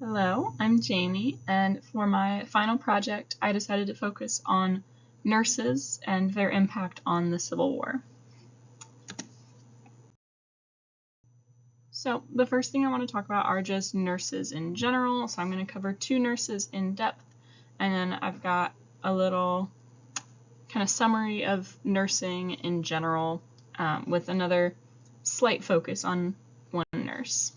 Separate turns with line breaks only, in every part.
Hello, I'm Jamie, and for my final project, I decided to focus on nurses and their impact on the Civil War. So the first thing I want to talk about are just nurses in general. So I'm going to cover two nurses in depth, and then I've got a little kind of summary of nursing in general with another slight focus on one nurse.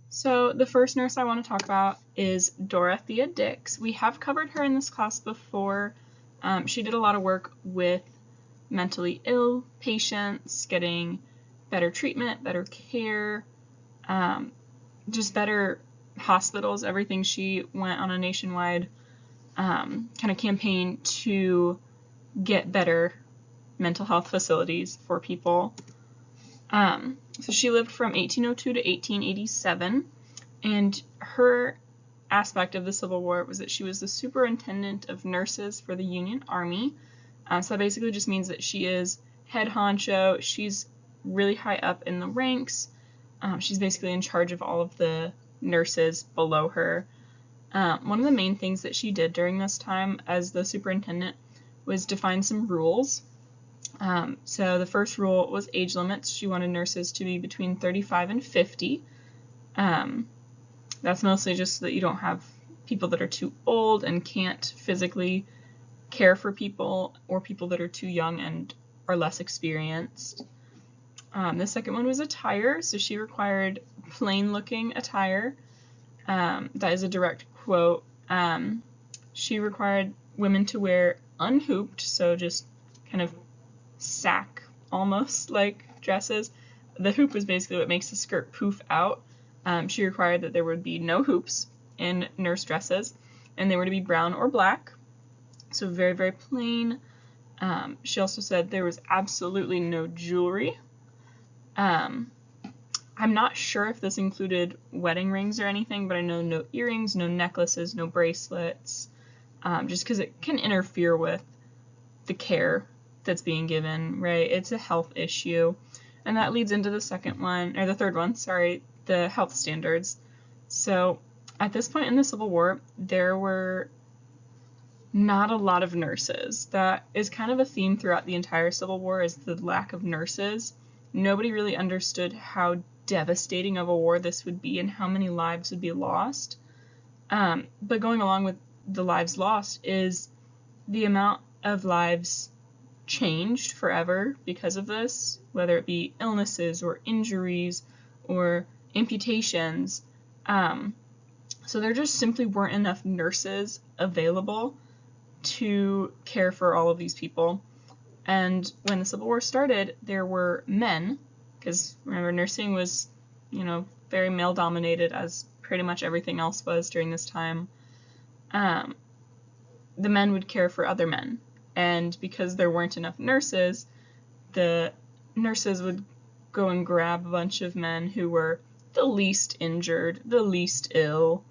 So the first nurse I want to talk about is Dorothea Dix. We have covered her in this class before. She did a lot of work with mentally ill patients, getting better treatment, better care, just better hospitals, everything. She went on a nationwide kind of campaign to get better mental health facilities for people. So she lived from 1802 to 1887, and her aspect of the Civil War was that she was the superintendent of nurses for the Union Army. So that basically just means that she is head honcho. She's really high up in the ranks. She's basically in charge of all of the nurses below her. One of the main things that she did during this time as the superintendent was define some rules. So the first rule was age limits. She wanted nurses to be between 35 and 50. That's mostly just so that you don't have people that are too old and can't physically care for people, or people that are too young and are less experienced. The second one was attire. So she required plain-looking attire. That is a direct quote. She required women to wear unhooped, so just kind of sack almost like dresses. The hoop was basically what makes the skirt poof out. She required that there would be no hoops in nurse dresses, and they were to be brown or black, so very, very plain. She also said there was absolutely no jewelry. I'm not sure if this included wedding rings or anything, but I know no earrings, no necklaces, no bracelets, just because it can interfere with the care that's being given, right? It's a health issue. And that leads into the third one, the health standards. So at this point in the Civil War, there were not a lot of nurses. That is kind of a theme throughout the entire Civil War, is the lack of nurses. Nobody really understood how devastating of a war this would be and how many lives would be lost. But going along with the lives lost is the amount of lives changed forever because of this, whether it be illnesses or injuries or amputations. So there just simply weren't enough nurses available to care for all of these people. And when the Civil War started, there were men, because remember, nursing was, very male dominated, as pretty much everything else was during this time. The men would care for other men. And because there weren't enough nurses, the nurses would go and grab a bunch of men who were the least injured, the least ill,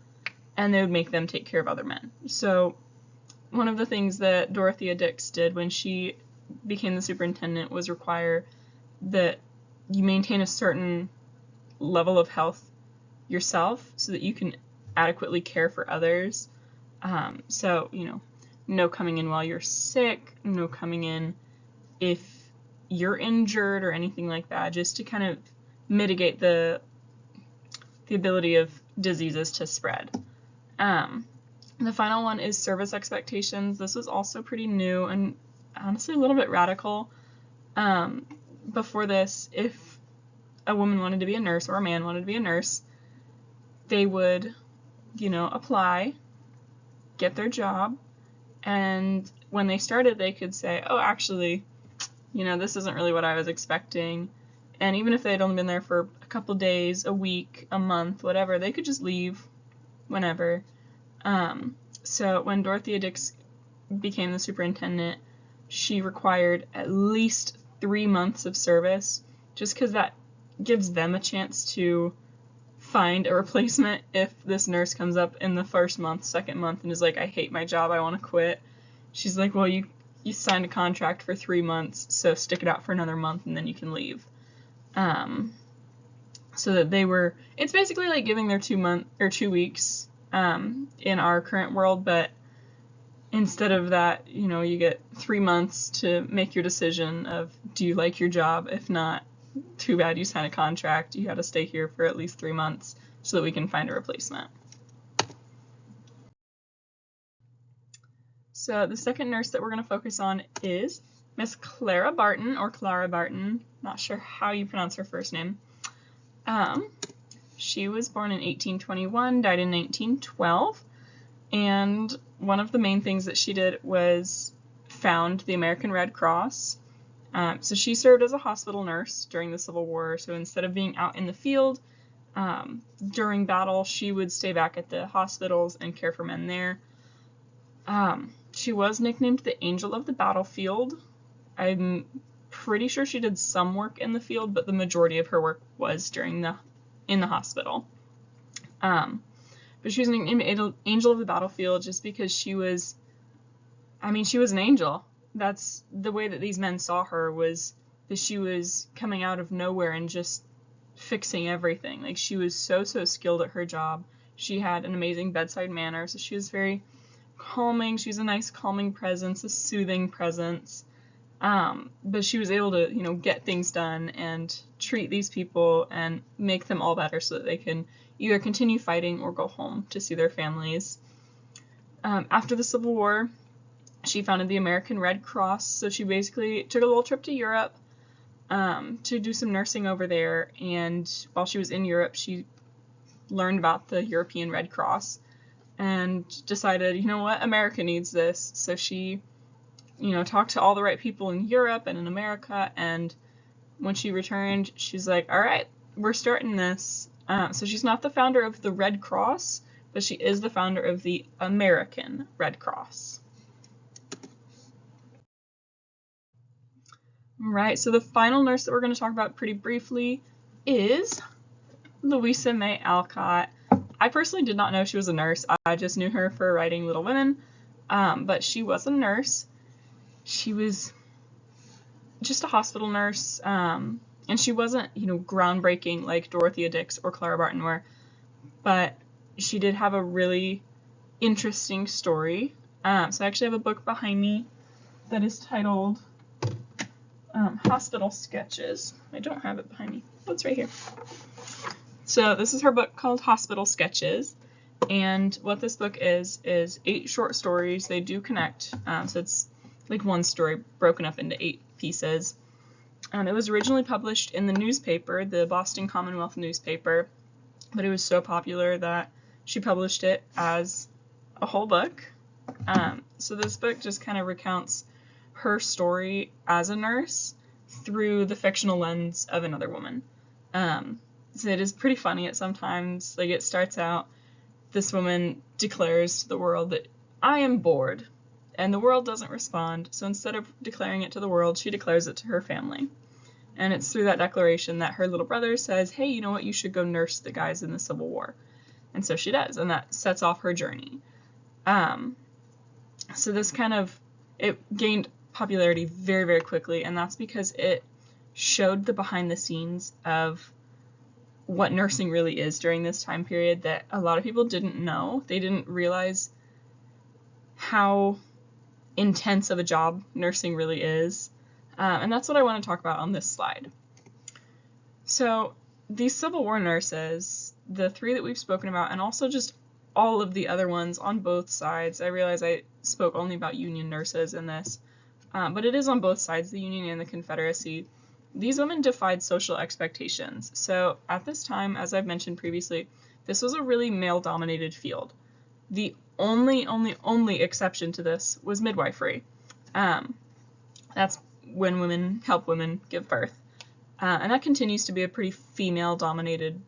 and they would make them take care of other men. So one of the things that Dorothea Dix did when she became the superintendent was require that you maintain a certain level of health yourself so that you can adequately care for others. No coming in while you're sick, no coming in if you're injured or anything like that, just to kind of mitigate the ability of diseases to spread. The final one is service expectations. This was also pretty new and honestly a little bit radical. Before this, if a woman wanted to be a nurse or a man wanted to be a nurse, they would, apply, get their job, and when they started, they could say, oh, actually, this isn't really what I was expecting. And even if they had only been there for a couple days, a week, a month, whatever, they could just leave whenever. So when Dorothea Dix became the superintendent, she required at least 3 months of service, just because that gives them a chance to find a replacement if this nurse comes up in the first month, second month, and is like, I hate my job, I want to quit. She's like, well, you signed a contract for 3 months, so stick it out for another month and then you can leave. so that it's basically like giving their 2 weeks in our current world, but instead of that, you get 3 months to make your decision of, do you like your job? If not, too bad, you sign a contract. You got to stay here for at least 3 months so that we can find a replacement. So the second nurse that we're going to focus on is Miss Clara Barton, or Clara Barton. Not sure how you pronounce her first name. She was born in 1821, died in 1912, and one of the main things that she did was found the American Red Cross. So she served as a hospital nurse during the Civil War. So instead of being out in the field during battle, she would stay back at the hospitals and care for men there. She was nicknamed the Angel of the Battlefield. I'm pretty sure she did some work in the field, but the majority of her work was in the hospital. But she was nicknamed Angel of the Battlefield just because she was an angel. That's the way that these men saw her, was that she was coming out of nowhere and just fixing everything. Like, she was so skilled at her job. She had an amazing bedside manner, so she was very calming. She was a nice calming presence, a soothing presence. But she was able to, get things done and treat these people and make them all better so that they can either continue fighting or go home to see their families. After the Civil War, she founded the American Red Cross, so she basically took a little trip to Europe to do some nursing over there, and while she was in Europe, she learned about the European Red Cross and decided, what, America needs this. So she, talked to all the right people in Europe and in America, and when she returned, she's like, all right, we're starting this. So she's not the founder of the Red Cross, but she is the founder of the American Red Cross. All right, so the final nurse that we're going to talk about pretty briefly is Louisa May Alcott. I personally did not know she was a nurse. I just knew her for writing Little Women, but she was a nurse. She was just a hospital nurse, and she wasn't, groundbreaking like Dorothea Dix or Clara Barton were, but she did have a really interesting story. So I actually have a book behind me that is titled Hospital Sketches. I don't have it behind me. Oh, it's right here. So this is her book called Hospital Sketches, and what this book is 8 short stories. They do connect, so it's like one story broken up into 8 pieces. It was originally published in the newspaper, the Boston Commonwealth newspaper, but it was so popular that she published it as a whole book. So this book just kind of recounts her story as a nurse through the fictional lens of another woman. So it is pretty funny at sometimes. Like, it starts out, this woman declares to the world that I am bored, and the world doesn't respond. So instead of declaring it to the world, she declares it to her family. And it's through that declaration that her little brother says, hey, you know what, you should go nurse the guys in the Civil War. And so she does, and that sets off her journey. So this it gained popularity very, very quickly, and that's because it showed the behind the scenes of what nursing really is during this time period that a lot of people didn't know. They didn't realize how intense of a job nursing really is. And that's what I want to talk about on this slide. So these Civil War nurses, the 3 that we've spoken about, and also just all of the other ones on both sides. I realize I spoke only about Union nurses in this, but it is on both sides, the Union and the Confederacy. These women defied social expectations. So at this time, as I've mentioned previously, this was a really male-dominated field. The only exception to this was midwifery. That's when women help women give birth. And that continues to be a pretty female-dominated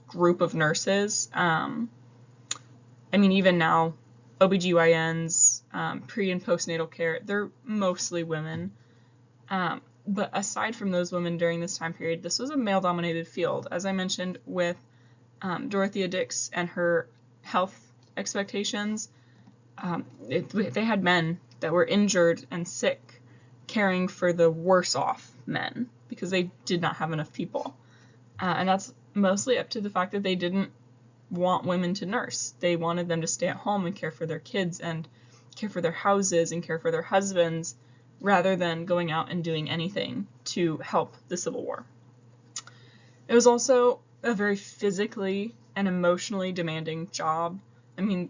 group of nurses. Even now, OBGYNs, pre- and postnatal care, they're mostly women. But aside from those women during this time period, this was a male-dominated field. As I mentioned with Dorothea Dix and her health expectations, they had men that were injured and sick caring for the worse off men because they did not have enough people. And that's mostly up to the fact that they didn't want women to nurse. They wanted them to stay at home and care for their kids and care for their houses and care for their husbands rather than going out and doing anything to help the Civil War. It was also a very physically and emotionally demanding job. I mean,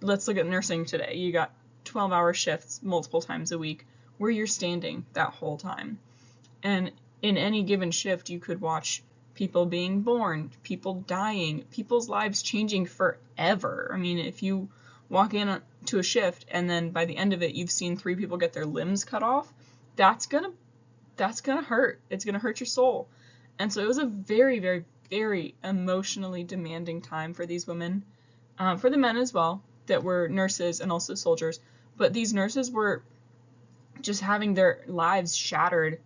let's look at nursing today. You got 12-hour shifts multiple times a week where you're standing that whole time. And in any given shift, you could watch people being born, people dying, people's lives changing forever. I mean, if you walk in to a shift and then by the end of it you've seen 3 people get their limbs cut off, that's gonna hurt. It's gonna hurt your soul. And so it was a very, very, very emotionally demanding time for these women, for the men as well, that were nurses and also soldiers. But these nurses were just having their lives shattered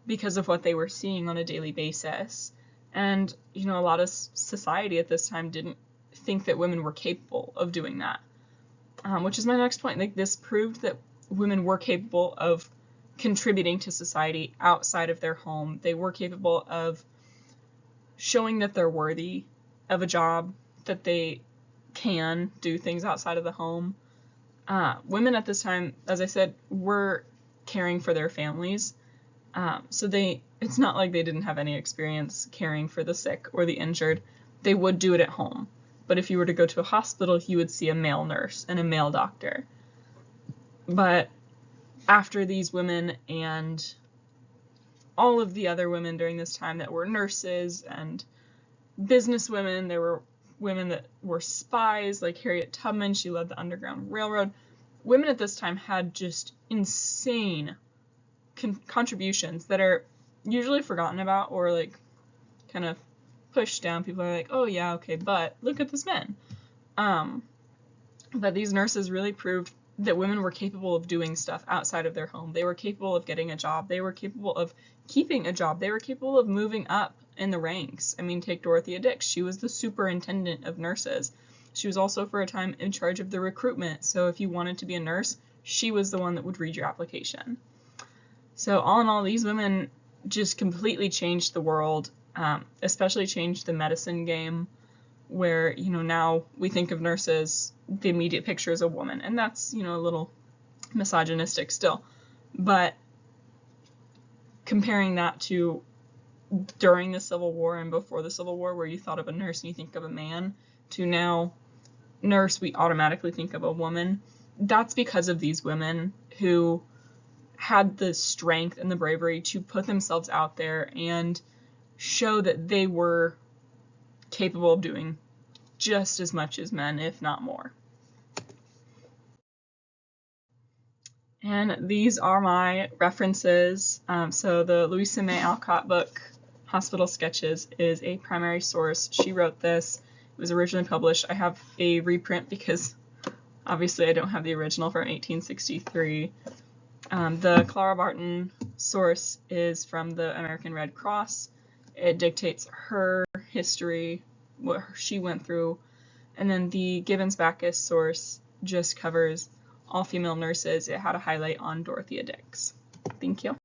because of what they were seeing on a daily basis. And, a lot of society at this time didn't think that women were capable of doing that, which is my next point. Like, this proved that women were capable of contributing to society outside of their home. They were capable of showing that they're worthy of a job, that they can do things outside of the home. Women at this time, as I said, were caring for their families. So it's not like they didn't have any experience caring for the sick or the injured. They would do it at home. But if you were to go to a hospital, you would see a male nurse and a male doctor. But after these women and all of the other women during this time that were nurses and business women, there were women that were spies, like Harriet Tubman. She led the Underground Railroad. Women at this time had just insane contributions that are usually forgotten about or like kind of pushed down. People are like, oh yeah, okay, but look at this men. But these nurses really proved that women were capable of doing stuff outside of their home. They were capable of getting a job. They were capable of keeping a job. They were capable of moving up in the ranks. I mean, take Dorothea Dix. She was the superintendent of nurses. She was also for a time in charge of the recruitment. So if you wanted to be a nurse, she was the one that would read your application. So all in all, these women just completely changed the world, especially changed the medicine game, where, now we think of nurses, the immediate picture is a woman, and that's, a little misogynistic still. But comparing that to during the Civil War and before the Civil War, where you thought of a nurse and you think of a man, to now nurse, we automatically think of a woman. That's because of these women who had the strength and the bravery to put themselves out there and show that they were capable of doing just as much as men, if not more. And these are my references. So the Louisa May Alcott book, Hospital Sketches, is a primary source. She wrote this. It was originally published. I have a reprint because obviously I don't have the original from 1863. The Clara Barton source is from the American Red Cross. It dictates her history, what she went through, and then the Gibbons-Backus source just covers all female nurses. It had a highlight on Dorothea Dix. Thank you.